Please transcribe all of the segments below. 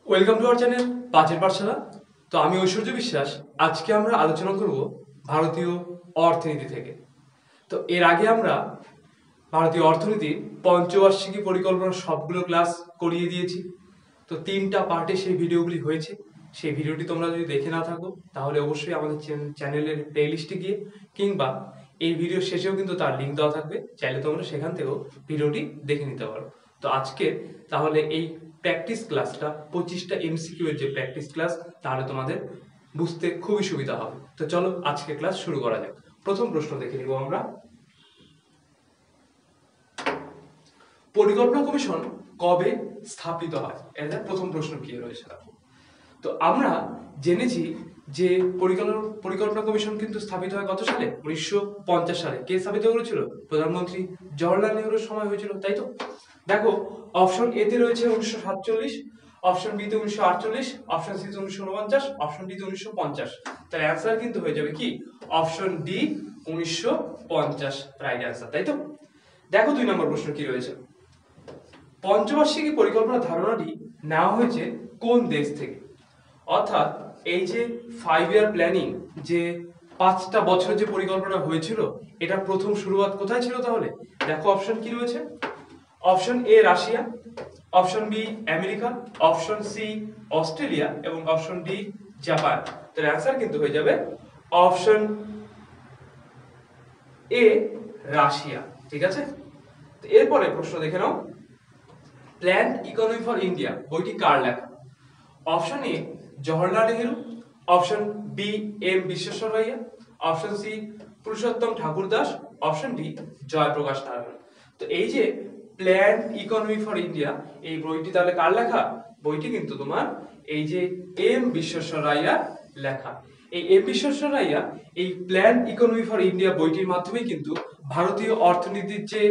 Welcome to our channel পাঁচের পাঠশালা। তো আমি ঐশ্বর্য বিশ্বাস। আজকে আমরা আলোচনা করব ভারতীয় অর্থনীতি থেকে। তো এর আগে আমরা ভারতীয় অর্থনীতির পঞ্চবার্ষিকী পরিকল্পনার সবগুলো ক্লাস করিয়ে দিয়েছি। তো 3টা পার্টে সেই ভিডিওগুলি হয়েছে। সেই ভিডিওটি তোমরা যদি দেখে না থাকো তাহলে অবশ্যই আমাদের চ্যানেলের প্লেলিস্টে গিয়ে কিংবা এই ভিডিও শেষেও কিন্তু তার লিঙ্ক দেওয়া থাকবে, চাইলে তোমরা সেখান থেকেও ভিডিওটি দেখে নিতে পারো। তো আজকে তাহলে এই প্র্যাকটিস ক্লাসটা 25টা এমসিকিউ এর যে প্র্যাকটিস ক্লাস, তাহলে তোমাদের বুঝতে খুবই সুবিধা হবে। তো চলো আজকে ক্লাস শুরু করা যাক। প্রথম প্রশ্ন দেখে নিব আমরা। পরিকল্পনা কমিশন কবে স্থাপিত হয়? এটা প্রথম প্রশ্ন কি রয়েছে দেখো। তো আমরা জেনেছি যে পরিকল্পনা কমিশন কিন্তু স্থাপিত হয় কত সালে? 1950 সালে। কে স্থাপিত করেছিল? প্রধানমন্ত্রী জওহরলাল নেহরুর সময় হয়েছিল, তাই তো? দেখো, অপশন এ তে রয়েছে 1947, অপশন বি তে 1948, অপশন সি তে 1949, অপশন ডি তে 1950। তার অ্যান্সার কিন্তু হয়ে যাবে কি? অপশন ডি 1950 রাইট অ্যান্সার, তাই তো? দেখো 2 নম্বর প্রশ্ন কি রয়েছে। পঞ্চবার্ষিকী পরিকল্পনার ধারণাটি নেওয়া হয়েছে কোন দেশ থেকে? অর্থাৎ এই যে 5 ইয়ার প্ল্যানিং, যে 5টা বছরের যে পরিকল্পনা হয়েছিল, এটা প্রথম শুরুয়াত কোথায় ছিল তাহলে? দেখো অপশন কি রয়েছে। Option A Russia, option B America, option C Australia এবং অপশন ডি জাপান। তার অ্যান্সার কিন্তু হয়ে যাবে অপশন এ রাশিয়া, ঠিক আছে? তো এরপরে প্রশ্ন দেখে নাও। প্ল্যান্ড ইকোনমি ফর ইন্ডিয়া বইটি কার লেখা? Option A Jawaharlal Nehru, option B M বিশ্বেশ্বরাইয়া, option C Purushottam Thakur Das, option D Jayaprakash Narayan. তো এই যে প্ল্যান ইকোনমি ফর ইন্ডিয়া, এই বইটি তাহলে কার লেখা? বইটি কিন্তু তোমার এই যে এম বিশ্বেশ্বরাইয়া লেখা। এই এম বিশ্বেশ্বরাইয়া এই প্ল্যান ইকোনমি ফর ইন্ডিয়া বইটির মাধ্যমে কিন্তু ভারতীয় অর্থনীতির যে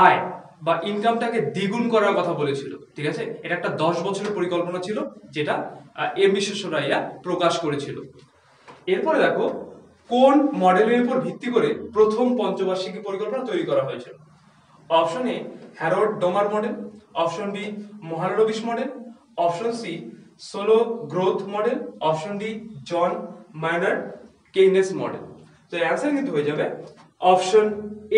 আয় বা ইনকামটাকে দ্বিগুণ করার কথা বলেছিল, ঠিক আছে? এটা একটা 10 বছরের পরিকল্পনা ছিল, যেটা এম বিশ্বেশ্বরাইয়া প্রকাশ করেছিল। এরপরে দেখো, কোন মডেলের উপর ভিত্তি করে প্রথম পঞ্চবার্ষিকী পরিকল্পনা তৈরি করা হয়েছিল? Option A Harrod Domar model, option B Mahalanobis model, option C Solow growth model, option D John Maynard Keynes model. তো অ্যান্সার কিন্তু হয়ে যাবে option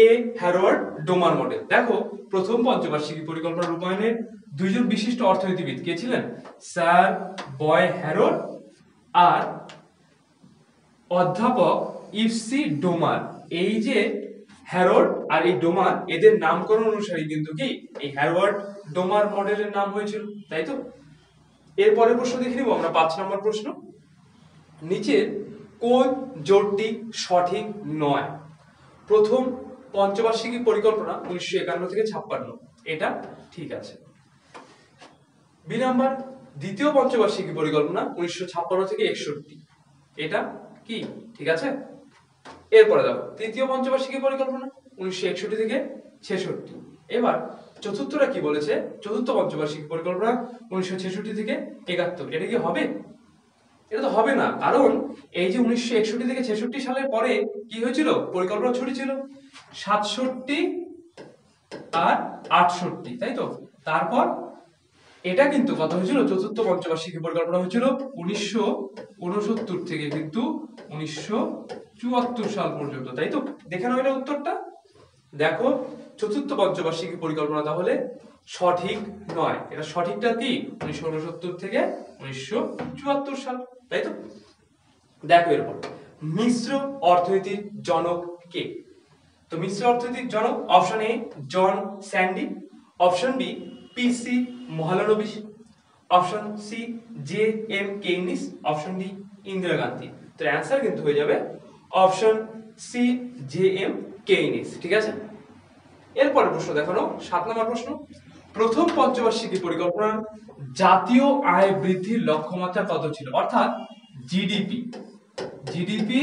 A Harrod Domar model. দেখো, প্রথম পঞ্চবার্ষিকী পরিকল্পনা রূপায়ণের 2জন বিশিষ্ট অর্থনীতিবিদ কে ছিলেন? স্যার বয় হ্যারোড আর অধ্যাপক ইফসি ডোমার। এই যে হ্যারোড আর এই ডোমার, এদের নামকরণ অনুসারে কিন্তু কি এই হ্যারোড ডোমার মডেলের নাম হয়েছিল, তাই তো? এরপরের প্রশ্ন দেখে নিব আমরা, 5 নম্বর প্রশ্ন। নিচের কোন জোটটি সঠিক নয়? প্রথম পঞ্চবার্ষিকী পরিকল্পনা 1951 থেকে 56, এটা ঠিক আছে। বি নাম্বার, দ্বিতীয় পঞ্চবার্ষিকী পরিকল্পনা 1956 থেকে 61, এটা কি ঠিক আছে? এরপরে দেখো, তৃতীয় পঞ্চবার্ষিকী পরিকল্পনা 1961 থেকে 66। এবার চতুর্থটা কি বলেছে? চতুর্থ পঞ্চবার্ষিকী পরিকল্পনা 1966 থেকে 71। এটা কি হবে? এটা তো হবে না, কারণ এই যে 1961 থেকে 66 সালের পরে কি হয়েছিল? পরিকল্পনা ছুটেছিল 67 আর 68, তাই তো? তারপর এটা কিন্তু কথা হয়েছিল, চতুর্থ পঞ্চবার্ষিকী পরিকল্পনা হয়েছিল 1969 থেকে কিন্তু 1974 সাল পর্যন্ত, তাই তো? দেখে নাও এটা উত্তরটা। দেখো, চতুর্থ পঞ্চবার্ষিকী পরিকল্পনা তাহলে সঠিক নয়। এটা সঠিকটা কি? 1969 থেকে 1974 সাল, তাই তো? দেখো এরপর, মিশ্র অর্থনীতির জনক কে? তো মিশ্র অর্থনীতির জনক, option A John Sandy, option B PC Mahalanobis, option C J M Keynes, option D Indira Gandhi. তো অ্যান্সার কিন্তু হয়ে যাবে option C J M Keynes, ঠিক আছে? এরপরের প্রশ্ন দেখানো, 7 নম্বর প্রশ্ন। প্রথম পঞ্চবার্ষিকী পরিকল্পনার জাতীয় আয় বৃদ্ধির লক্ষ্যমাত্রা কত ছিল? অর্থাৎ জিডিপি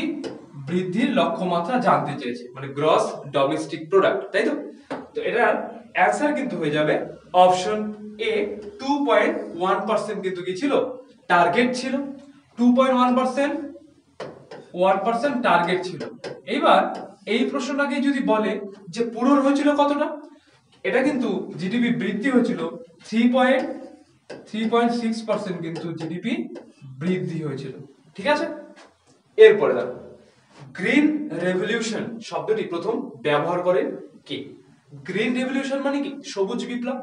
বৃদ্ধির লক্ষ্যমাত্রা জানতে চেয়েছে, মানে গ্রস ডোমেস্টিক প্রোডাক্ট, তাই তো? তো এটার অ্যান্সার কিন্তু হয়ে যাবে অপশন এ 2.1% কিন্তু কি ছিল? টার্গেট ছিল। 2.1% 1% টার্গেট ছিল। এইবার এই প্রশ্নটাকে যদি বলে যে পূরণ হয়েছিল কতটা, এটা কিন্তু জিডিপি বৃদ্ধি হয়েছিল 3.8%, 3.6% কিন্তু জিডিপি বৃদ্ধি হয়েছিল। ঠিক আছে, এরপরে দেখো গ্রিন রেভলিউশন শব্দটি প্রথম ব্যবহার করেন কে? গ্রিন রেভলিউশন মানে কি? সবুজ বিপ্লব।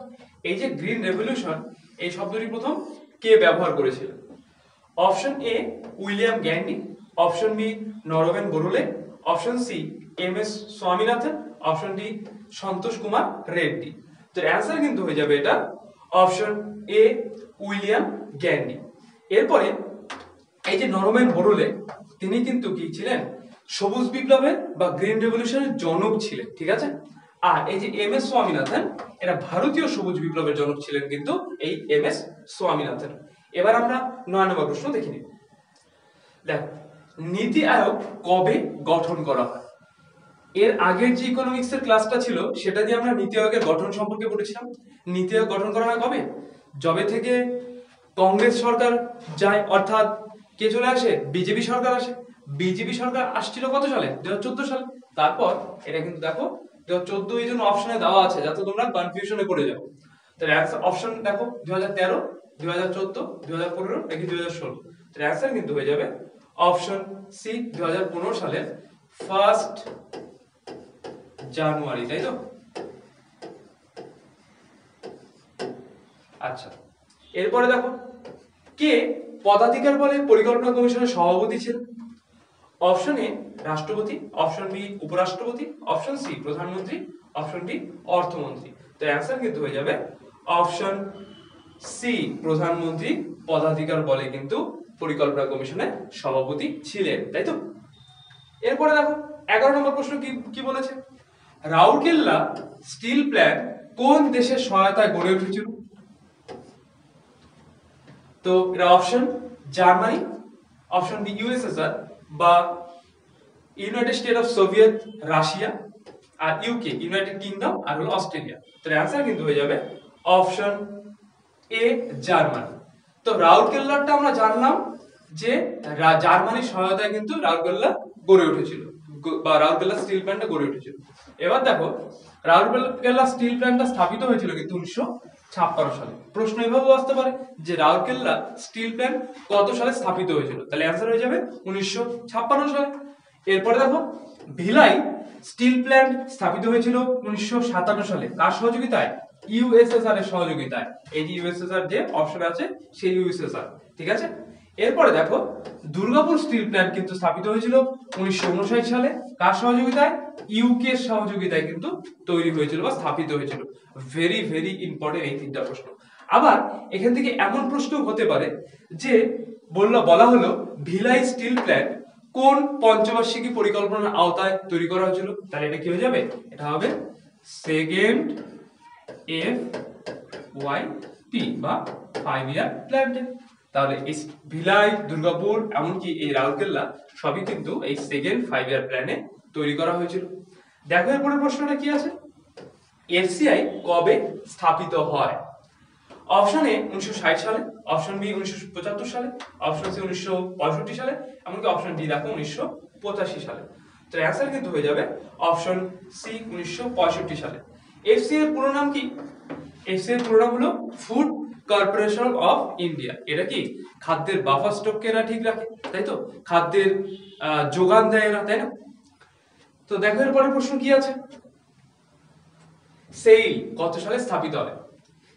এই যে গ্রিন রেভলিউশন এই শব্দটি প্রথম কে ব্যবহার করেছিলেন? Option A William Gandy, option B Norman Borlaug, option C M S Swaminathan, option D Santosh Kumar Reddy. তো অ্যান্সার কিন্তু হয়ে যাবে এটা অপশন এ উইলিয়াম গ্যান্ডি। এরপরে এই যে নরম্যান বোরলে তিনি কিন্তু কি ছিলেন? সবুজ বিপ্লবের বা গ্রিন রেভলিউশনের জনক ছিলেন। ঠিক আছে, আর এই যে এম এস স্বামীনাথন এরা ভারতীয় সবুজ বিপ্লবের জনক ছিলেন কিন্তু এই এম এস স্বামীনাথন। এবার আমরা 9 নম্বর প্রশ্ন দেখে নিই। দেখো নীতি আয়োগ কবে গঠন করা হয়? এর আগের যে ইকোনমিক্স এর ক্লাসটা ছিল সেটা দিয়ে আমরা নীতি আয়োগের গঠন সম্পর্কে পড়েছিলাম। নীতি আয়োগ গঠন করা হয় কবে? যবে থেকে কংগ্রেস সরকার যায়, অর্থাৎ কে চলে আসে? বিজেপি সরকার আসে। বিজেপি সরকার আসছিল কত সালে? 2014 সালে। তারপর এটা কিন্তু দেখো 2014 এই জন্য অপশনে দেওয়া আছে যাতে তোমরা কনফিউশনে পড়ে যাও। তাহলে অপশন দেখো 2013, 2014, 2015 নাকি 2016। তাহলে অ্যান্সার কিন্তু হয়ে যাবে অপশন সি 2015 সালের 1 জানুয়ারি, তাই তো? আচ্ছা, এরপরে দেখো কে পদাধিকার বলে পরিকল্পনা কমিশনের সভাপতি ছিলেন? অপশন এ রাষ্ট্রপতি, অপশন বি উপরাষ্ট্রপতি, অপশন সি প্রধানমন্ত্রী, অপশন ডি অর্থমন্ত্রী। তো অ্যান্সার কিন্তু হয়ে যাবে অপশন সি প্রধানমন্ত্রী পদাধিকার বলে কিন্তু পরিকল্পনা কমিশনের সভাপতি ছিলেন, তাই তো? এরপরে দেখো 11 নম্বর প্রশ্ন কি বলেছে? রাউরকেল্লা স্টিল প্ল্যান্ট কোন দেশের সহায়তায় গড়ে উঠেছিল? তো এটা option Germany, option B USSR বা United State of Soviet Russia, আর ইউকে ইউনাইটেড কিংডম, আর হলো অস্ট্রেলিয়া। তো অ্যান্সার কিন্তু হয়ে যাবে অপশন এ জার্মানি। তো রাউরকেল্লাটা আমরা জানলাম যে জার্মানির সহায়তায় কিন্তু রাউরকেল্লা গড়ে উঠেছিল বা রাউরকেল্লা স্টিল প্ল্যান্টটা গড়ে উঠেছিল। এবার দেখো রাউরকেল্লা স্টিল প্ল্যান্টটা স্থাপিত হয়েছিল কিন্তু 1956 সালে। প্রশ্ন এভাবেও আসতে পারে যে রাউরকেল্লা স্টিল প্ল্যান্ট কত সালে স্থাপিত হয়েছিল? তাহলে অ্যান্সার হয়ে যাবে 1956 সালে। এরপরে দেখো ভিলাই স্টিল প্ল্যান্ট স্থাপিত হয়েছিল 1957 সালে। কার সহযোগিতায়? ইউএসএসআর এর সহযোগিতায়। এই যে ইউএসএসআর যে অপশন আছে সেই ইউএসএসআর। ঠিক আছে, এরপরে দেখো দুর্গাপুর স্টিল প্ল্যান্ট কিন্তু স্থাপিত হয়েছিল 1959 সালে। কার সহযোগিতায়? ইউকে এর সহযোগিতায় কিন্তু তৈরি হয়েছিল বা স্থাপিত হয়েছিল। ভেরি ভেরি ইম্পর্টেন্ট এই তিনটা প্রশ্ন। আবার এখান থেকে এমন প্রশ্ন হতে পারে যে বলা হলো ভিলাই স্টিল প্ল্যান্ট কোন পঞ্চবার্ষিকী পরিকল্পনার আওতায় তৈরি করা হয়েছিল? তাহলে এটা কি হয়ে যাবে? এটা হবে সেকেন্ড FYP বা 5 ইয়ার প্ল্যান। তাহলে এই ভিলাই, দুর্গাপুর, এমনকি এই রাউরকেল্লা সবই কিন্তু এই সেকেন্ড 5 ইয়ার প্ল্যানে তৈরি করা হয়েছিল। দেখো এরপরে প্রশ্নটা কি আছে? এফসিআই কবে স্থাপিত হয়? অপশন এ 1960 সালে, অপশন বি 1975 সালে, অপশন সি 1965 সালে, এমনকি অপশন ডি দেখো 1985 সালে। তো অ্যান্সার কিন্তু হয়ে যাবে অপশন সি 1965 সালে। এফসিআই এর পুরো নাম কি? এফসিআই এর পুরো নাম হলো ফুড কর্পোরেশন অফ ইন্ডিয়া। এটা কি খাদ্যের বাফার স্টককে এরা ঠিক রাখে, তাই তো? খাদ্যের যোগান দেয় এরা, তাই না? তো দেখো এরপরে প্রশ্ন কি আছে? সেল কত সালে স্থাপিত হয়?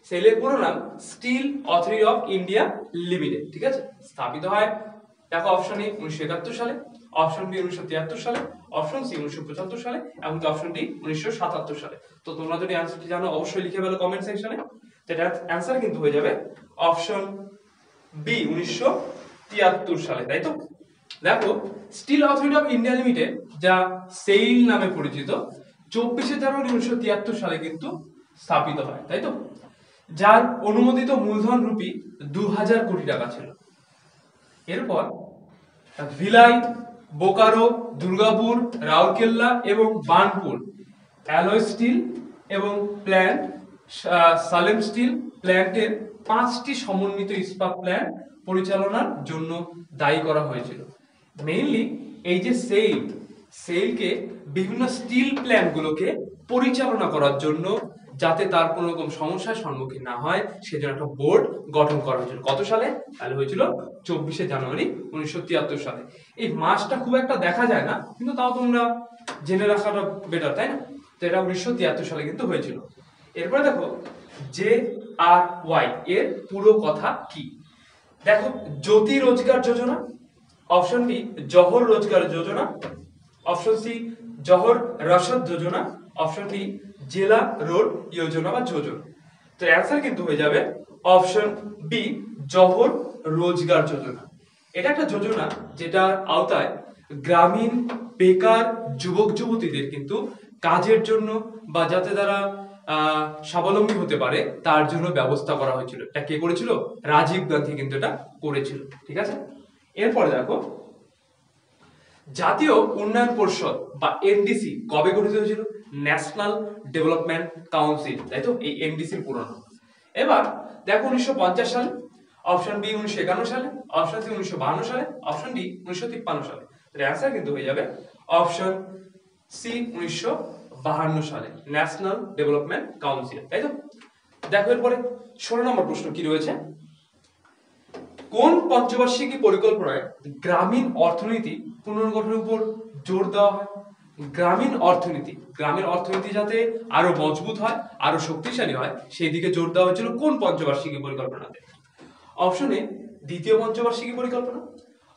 সেলের পুরো নাম Steel Authority of India Limited. ঠিক আছে, স্থাপিত হয় দেখো অপশন এ 1971 সালে, অপশন বি 1973 সালে, অপশন সি 1975 সালে, এমনকি অপশন ডি 1977 সালে। তো তোমরা যদি অ্যান্সারটি জানো অবশ্যই লিখে ফেলো কমেন্ট সেকশনে। যেটা অ্যান্সার কিন্তু হয়ে যাবে অপশন বি 1973 সালে, তাই তো? দেখো Steel Authority of India Limited যা সেইল নামে পরিচিত 24 জানুয়ারি 1973 সালে কিন্তু স্থাপিত হয়, তাই তো? যার অনুমোদিত মূলধন রুপি 2000 কোটি টাকা ছিল। এরপর ভিলাই, বোকারো, দুর্গাপুর, রাউরকেল্লা এবং বার্নপুর অ্যালয় স্টিল এবং প্ল্যান্ট সালেম স্টিল প্ল্যান্টের 5টি সমন্বিত ইস্পাত প্ল্যান্ট পরিচালনার জন্য দায়ী করা হয়েছিল। মেইনলি এই যে সেলকে বিভিন্ন স্টিল প্ল্যান্টগুলোকে পরিচালনা করার জন্য যাতে তার কোনো রকম সমস্যার সম্মুখীন না হয় সেজন্য একটা বোর্ড গঠন করা হয়েছিল। কত সালে? তাহলে হয়েছিল 24শে জানুয়ারি 1973 সালে। এই মাসটা খুব একটা দেখা যায় না, কিন্তু তাও তোমরা জেনে রাখাটা বেটার, তাই না? তো এটা 1973 সালে কিন্তু হয়েছিল। এরপরে দেখো JRY এর পুরো কথা কি? দেখো, জ্যোতি রোজগার যোজনা, অপশন বি জহর রোজগার যোজনা, অপশন সি জহর রসদ যোজনা, অপশন ডি জেলা রোড যোজনা বা যোজনা। তো অ্যান্সার কিন্তু হয়ে যাবে অপশন বি জহর রোজগার যোজনা। এটা একটা যোজনা যেটার আওতায় গ্রামীণ বেকার যুবক যুবতীদের কিন্তু কাজের জন্য বা যাতে তারা স্বাবলম্বী হতে পারে তার জন্য ব্যবস্থা করা হয়েছিল। এটা কে করেছিল? রাজীব গান্ধী কিন্তু এটা করেছিল। ঠিক আছে, এরপরে দেখো জাতীয় উন্নয়ন পরিষদ বা এনডিসি কবে গঠিত হয়েছিল? ন্যাশনাল ডেভেলপমেন্ট কাউন্সিল, তাই তো? এই এনডিসির পুরো নাম। এবার দেখো 1950 সালে, অপশন বি 1951 সালে, অপশন সি 1952 সালে, অপশন ডি 1953 সালে। এর অ্যান্সার কিন্তু হয়ে যাবে অপশন সি 1952 সালে, ন্যাশনাল ডেভেলপমেন্ট কাউন্সিল, তাই তো? দেখো এরপরে 16 নম্বর প্রশ্ন কি রয়েছে? কোন পঞ্চবার্ষিকী পরিকল্পনায় গ্রামীণ অর্থনীতি পুনর্গঠনের উপর জোর দেওয়া হয়? গ্রামীণ অর্থনীতি যাতে আরো মজবুত হয়, আরো শক্তিশালী হয়, সেই দিকে জোর দেওয়া হয়েছিল কোন পঞ্চবার্ষিকী পরিকল্পনাতে? অপশন এ দ্বিতীয় পঞ্চবার্ষিকী পরিকল্পনা,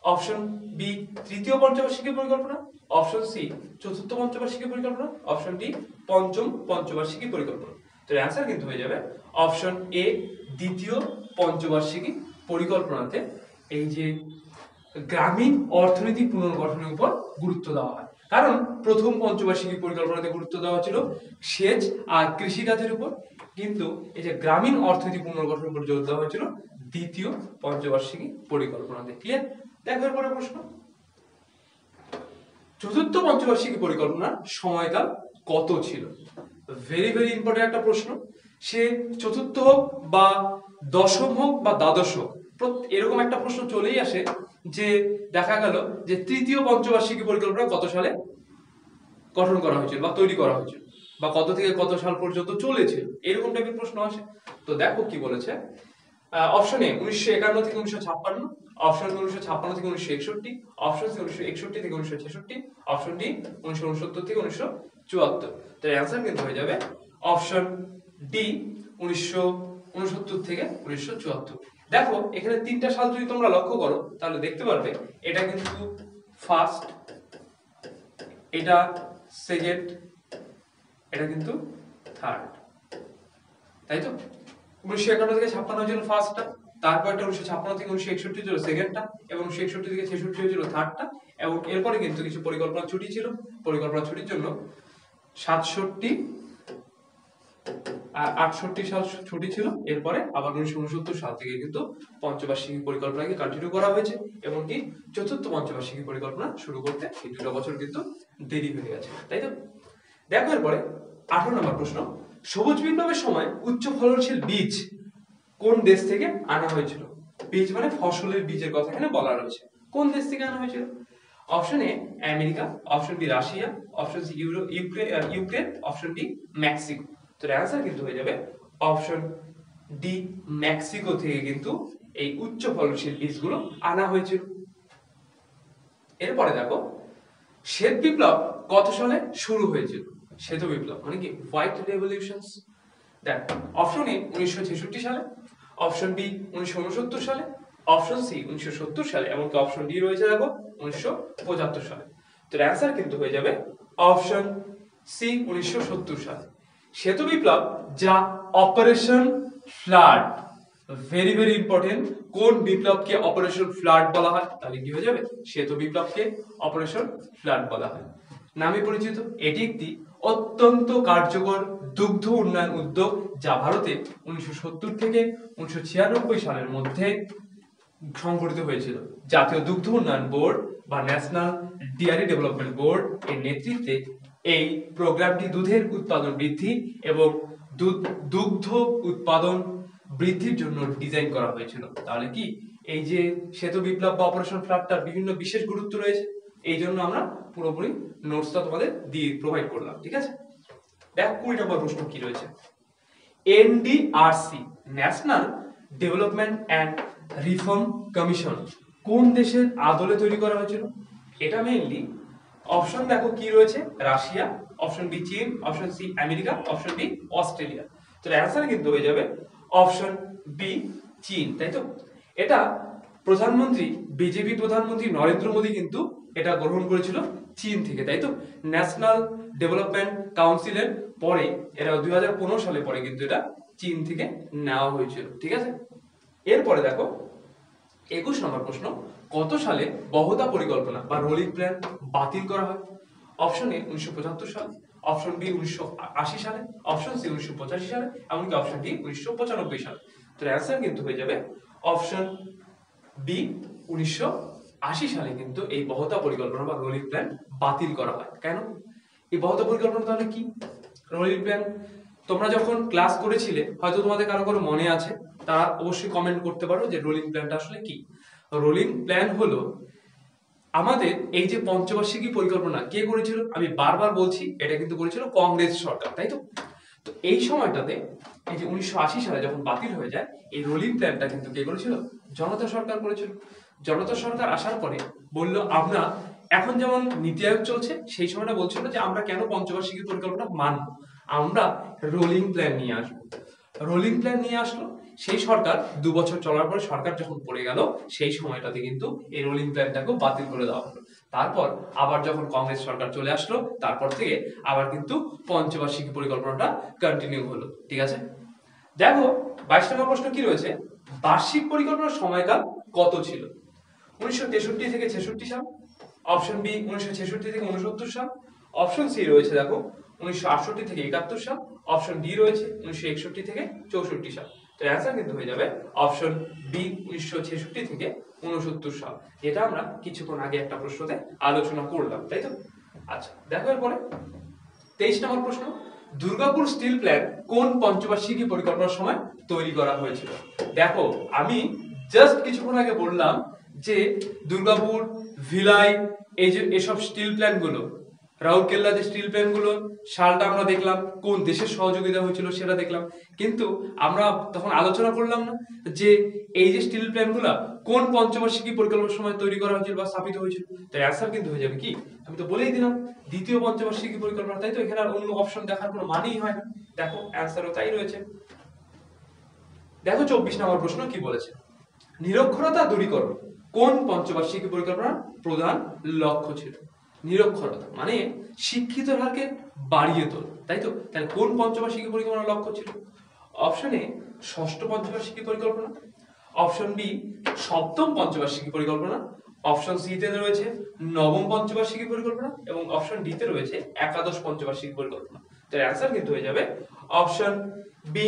অপশন বি তৃতীয় পঞ্চবার্ষিকী পরিকল্পনা, অপশন সি চতুর্থ পঞ্চবার্ষিকী পরিকল্পনা, অপশন ডি পঞ্চম পঞ্চবার্ষিকী পরিকল্পনা। তো এর অ্যান্সার কিন্তু হয়ে যাবে অপশন এ দ্বিতীয় পঞ্চবার্ষিকী পরিকল্পনাতে এই যে গ্রামীণ অর্থনীতি পুনর্গঠনের উপর গুরুত্ব দেওয়া হয়। কারণ প্রথম পঞ্চবার্ষিকী পরিকল্পনাতে গুরুত্ব দেওয়া ছিল সেচ আর কৃষিকাজের উপর, কিন্তু এই যে গ্রামীণ অর্থনীতি পুনর্গঠনের উপর জোর দেওয়া হয়েছিল দ্বিতীয় পঞ্চবার্ষিকী পরিকল্পনাতে। ক্লিয়ার? দেখো এরপরে প্রশ্ন, চতুর্থ পঞ্চবার্ষিকী পরিকল্পনার সময়কাল কত ছিল? ভেরি ভেরি ইম্পর্টেন্ট একটা প্রশ্ন। সে চতুর্থ হোক বা দশম হোক বা দ্বাদশ হোক, এরকম একটা প্রশ্ন চলেই আসে যে দেখা গেল যে তৃতীয় পঞ্চবার্ষিকী পরিকল্পনা কত সালে গঠন করা হয়েছিল বা তৈরি করা হয়েছিল, বা কত থেকে কত সাল পর্যন্ত চলেছিল, এরকম টাইপের প্রশ্ন আসে। তো দেখো কি বলেছে, অপশন এ 1951 থেকে 1956, অপশন 1956 থেকে 1961, অপশন সি 1961 থেকে 1966, অপশন ডি 1969 থেকে 1974। তো অ্যানসার কিন্তু হয়ে যাবে অপশন ডি 1969 থেকে 1974। দেখো এখানে তিনটা সাল যদি তোমরা লক্ষ্য করো তাহলে দেখতে পারবে এটা কিন্তু ফার্স্ট, এটা সেকেন্ড, এটা কিন্তু থার্ড, তাই তো? 1951 থেকে 56 হয়েছিল ফার্স্টটা, তারপরটা 1956 থেকে 1961 ছিল সেকেন্ডটা, এবং 1961 থেকে 66 হয়েছিল থার্ডটা, এবং এরপরে কিন্তু কিছু পরিকল্পনা ছুটি ছিল, পরিকল্পনা ছুটির জন্য 67 আর 68 সাল ছুটি ছিল। এরপরে আবার 1969 সাল থেকে কিন্তু পঞ্চবার্ষিকী পরিকল্পনাকে কন্টিনিউ করা হয়েছে, এবং কি চতুর্থ পঞ্চবার্ষিকী পরিকল্পনা শুরু করতে এই 2 বছর কিন্তু দেরি হয়ে গেছে, তাই তো? দেখো এরপরে 18 নম্বর প্রশ্ন, সবুজ বিপ্লবের সময় উচ্চ ফলনশীল বীজ কোন দেশ থেকে আনা হয়েছিল? বীজ মানে ফসলের বীজের কথা এখানে বলা রয়েছে। কোন দেশ থেকে আনা হয়েছিল? Option A America, option B Russia, option C Ukraine, option D Mexico. তো এর অ্যানসার কিন্তু হয়ে যাবে অপশন ডি মেক্সিকো থেকে কিন্তু এই উচ্চ ফলনশীল বীজগুলো আনা হয়েছিল। এরপরে দেখো শ্বেত বিপ্লব কত সালে শুরু হয়েছিল? শ্বেত বিপ্লব মানে কি হোয়াইট রেভলিউশনস। দেখ, অপশন এ 1966 সালে, অপশন বি 1969 সালে, অপশন সি 1970 সালে, এমনকি অপশন ডি রয়েছে দেখো 1975 সালে। তো এর অ্যানসার কিন্তু হয়ে যাবে অপশন সি 1970 সালে। শ্বেত বিপ্লব যা operation flood, very very important, কোন বিপ্লবকে অপারেশন ফ্লাড বলা হয়? তাহলে কি হয়ে যাবে শ্বেত বিপ্লবকে অপারেশন ফ্লাড বলা হয়, নামে পরিচিত। এটি একটি অত্যন্ত কার্যকর দুগ্ধ উন্নয়ন উদ্যোগ যা ভারতে 1970 থেকে 1996 সালের মধ্যে সংগঠিত হয়েছিল। জাতীয় দুগ্ধ উন্নয়ন বোর্ড বা ন্যাশনাল ডেয়ারি ডেভেলপমেন্ট বোর্ড এর নেতৃত্বে এই প্রোগ্রামটি দুধের উৎপাদন বৃদ্ধি এবং দুগ্ধ উৎপাদন বৃদ্ধির জন্য ডিজাইন করা হয়েছিল। তাহলে কি এই যে শ্বেত বিপ্লব বা অপারেশন ফ্লাডটার বিভিন্ন বিশেষ গুরুত্ব রয়েছে, এই জন্য আমরা পুরোপুরি নোটসটা তোমাদের দিয়ে প্রোভাইড করলাম। ঠিক আছে, দেখ 20 নম্বর প্রশ্ন কি রয়েছে। NDRC National Development and Reform Commission কোন দেশের আদলে তৈরি করা হয়েছিল? এটা মেইনলি অপশন দেখো কি রয়েছে, রাশিয়া, অপশন বি চীন, option C America, option D Australia. তো অ্যান্সার কিন্তু হয়ে যাবে অপশন বি চীন, তাই তো। এটা প্রধানমন্ত্রী, বিজেপি প্রধানমন্ত্রী নরেন্দ্র মোদী কিন্তু এটা গ্রহণ করেছিল চীন থেকে, তাই তো। ন্যাশনাল ডেভেলপমেন্ট কাউন্সিলের পরে এরা 2015 সালে পরে কিন্তু এটা চীন থেকে নেওয়া হয়েছিল, ঠিক আছে। এরপরে দেখো 21 নম্বর প্রশ্ন, কত সালে বহতা পরিকল্পনা বা রোলিং প্ল্যান বাতিল করা হয়? অপশন এ 1975 সালে, অপশন বি 1980 সালে, অপশন সি 1985 সালে, এমনকি অপশন ডি 1995 সালে। তো অ্যান্সার কিন্তু হয়ে যাবে অপশন বি 1980 সালে কিন্তু এই বহতা পরিকল্পনা বা রোলিং প্ল্যান বাতিল করা হয়। কেন? এই বহতা পরিকল্পনা তাহলে কি? রোলিং প্ল্যান তোমরা যখন ক্লাস করেছিলে হয়তো তোমাদের কারো কারো মনে আছে, তারা অবশ্যই কমেন্ট করতে পারো যে রোলিং প্ল্যানটা আসলে কি। রোলিং প্ল্যান হলো আমাদের এই যে পঞ্চবার্ষিকী পরিকল্পনা কে করেছিল? আমি বারবার বলছি এটা কিন্তু করেছিল কংগ্রেস সরকার, তাই তো। তো এই সময়টাতে এই যে 1980 সালে যখন বাতিল হয়ে যায়, এই রোলিং প্ল্যানটা কিন্তু কে করেছিল? জনতা সরকার করেছিল। জনতা সরকার আসার পরে বলল আমরা এখন যেমন নীতি আয়োগ চলছে, সেই সময়টা বলছিল যে আমরা কেন পঞ্চবার্ষিকী পরিকল্পনা মানব, আমরা রোলিং প্ল্যান নিয়ে আসবো। রোলিং প্ল্যান নিয়ে আসলো সেই সরকার, 2 বছর চলার পরে সরকার যখন পড়ে গেল, সেই সময়টাতে কিন্তু এই রোলিং প্ল্যানটাকেও বাতিল করে দেওয়া হলো। তারপর আবার যখন কংগ্রেস সরকার চলে আসলো, তারপর থেকে আবার কিন্তু পঞ্চবার্ষিকী পরিকল্পনাটা কন্টিনিউ হলো, ঠিক আছে। দেখো 22 নম্বর প্রশ্ন কি রয়েছে, বার্ষিক পরিকল্পনার সময়কাল কত ছিল? 1963 থেকে 66 সাল, অপশন বি 1966 থেকে 69 সাল, অপশন সি রয়েছে দেখো 1968 থেকে 71 সাল, অপশন ডি রয়েছে 1961 থেকে 64 সাল। তো অ্যান্সার কিন্তু হয়ে যাবে অপশন বি 1966 থেকে 69 সাল, যেটা আমরা কিছুক্ষণ আগে একটা প্রশ্নতে আলোচনা করলাম, তাই তো। আচ্ছা দেখো এরপরে 23 নম্বর প্রশ্ন, দুর্গাপুর স্টিল প্ল্যান্ট কোন পঞ্চবার্ষিকী পরিকল্পনার সময় তৈরি করা হয়েছিল? দেখো আমি জাস্ট কিছুক্ষণ আগে বললাম যে দুর্গাপুর, ভিলাই, এই যে এসব স্টিল প্ল্যান্ট গুলো, রাউরকেল্লা যে স্টিল প্ল্যান্ট গুলো, সালটা আমরা দেখলাম, কোন দেশের সহযোগিতা হয়েছিল সেটা দেখলাম, কিন্তু আমরা তখন আলোচনা করলাম না যে এই যে স্টিল প্ল্যান্ট গুলা কোন পঞ্চবার্ষিকী পরিকল্পনার সময় তৈরি করা হয়েছিল বা স্থাপিত হয়েছিল। তাই অ্যান্সার কিন্তু হয়ে যাবে কি, আমি তো বলেই দিলাম দ্বিতীয় পঞ্চবার্ষিকী পরিকল্পনা, তাই তো। এখানে আর অন্য অপশন দেখার কোনো মানেই হয় না, দেখো অ্যান্সারও তাই রয়েছে। দেখো 24 নম্বর প্রশ্ন কি বলেছে, নিরক্ষরতা দূরীকরণ কোন পঞ্চবার্ষিকী পরিকল্পনার প্রধান লক্ষ্য ছিল? নিরক্ষরতা মানে শিক্ষিতের হারকে বাড়িয়ে তোল, তাই তো। তাহলে কোন পঞ্চবার্ষিকী পরিকল্পনার লক্ষ্য ছিল? অপশন এ ষষ্ঠ পঞ্চবার্ষিকী পরিকল্পনা, অপশন বি সপ্তম পঞ্চবার্ষিকী পরিকল্পনা, অপশন সি তে রয়েছে নবম পঞ্চবার্ষিকী পরিকল্পনা, এবং অপশন ডি তে রয়েছে একাদশ পঞ্চবার্ষিকী পরিকল্পনা। তার অ্যান্সার কিন্তু হয়ে যাবে অপশন বি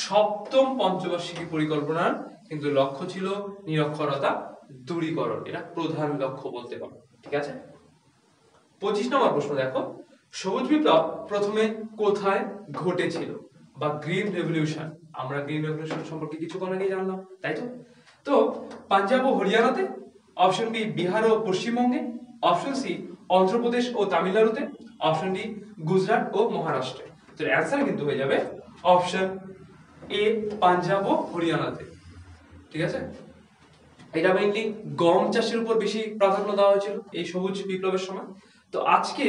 সপ্তম পঞ্চবার্ষিকী পরিকল্পনার কিন্তু লক্ষ্য ছিল নিরক্ষরতা দূরীকরণ, এটা প্রধান লক্ষ্য বলতে পারো, ঠিক আছে। 25 নম্বর প্রশ্ন দেখো, সবুজ বিপ্লব প্রথমে কোথায় ঘটেছিল বা গ্রিন রেভলিউশন, আমরা গ্রিন রেভলিউশন সম্পর্কে কিছুক্ষণ আগে জানলাম, তাই তো। তো পাঞ্জাব ও হরিয়ানাতে, অপশন বি বিহার ও পশ্চিমবঙ্গে, অপশন সি অন্ধ্রপ্রদেশ ও তামিলনাড়ুতে, অপশন ডি গুজরাট ও মহারাষ্ট্রে। তো অ্যান্সার কিন্তু হয়ে যাবে অপশন এ পাঞ্জাব ও হরিয়ানাতে, ঠিক আছে। এটা মেইনলি গম চাষের উপর বেশি প্রাধান্য দেওয়া হয়েছিল এই সবুজ বিপ্লবের সময়। তো আজকে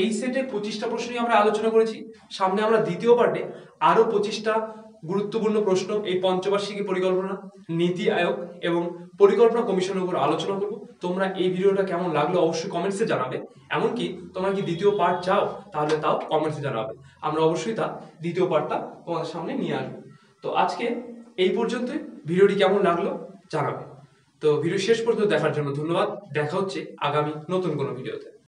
এই সেটে 25টা প্রশ্নই আমরা আলোচনা করেছি, সামনে আমরা দ্বিতীয় পার্টে আরো 25টা গুরুত্বপূর্ণ প্রশ্ন এই পঞ্চবার্ষিকী পরিকল্পনা, নীতি আয়োগ এবং পরিকল্পনা কমিশনের উপর আলোচনা করব। তোমরা এই ভিডিওটা কেমন লাগলো অবশ্যই কমেন্টসে জানাবে, এমনকি তোমরা কি দ্বিতীয় পার্ট চাও তাহলে তাও কমেন্টসে জানাবে, আমরা অবশ্যই তা দ্বিতীয় পার্টটা তোমাদের সামনে নিয়ে আসবো। তো আজকে এই পর্যন্তই, ভিডিওটি কেমন লাগলো জানাবে। তো ভিডিও শেষ পর্যন্ত দেখার জন্য ধন্যবাদ, দেখা হচ্ছে আগামী নতুন কোনো ভিডিওতে।